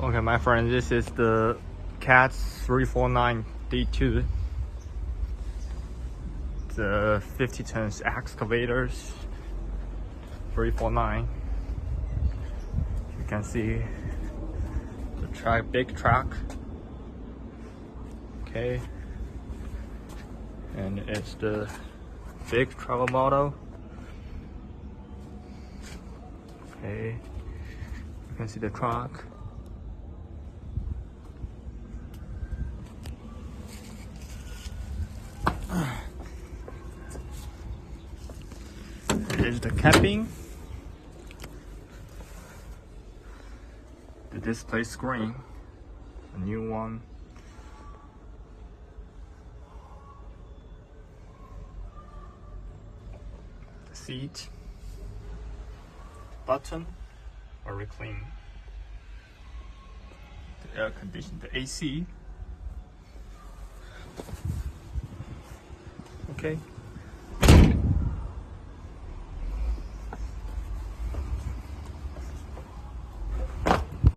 Okay, my friend, this is the CAT 349 D2. The 50 tons excavators 349. You can see the track, big truck. Okay, and it's the big travel model. Okay, you can see the truck. Here's the cabin, the display screen, a new one. The seat, button, very clean. The air conditioning, the AC. Okay.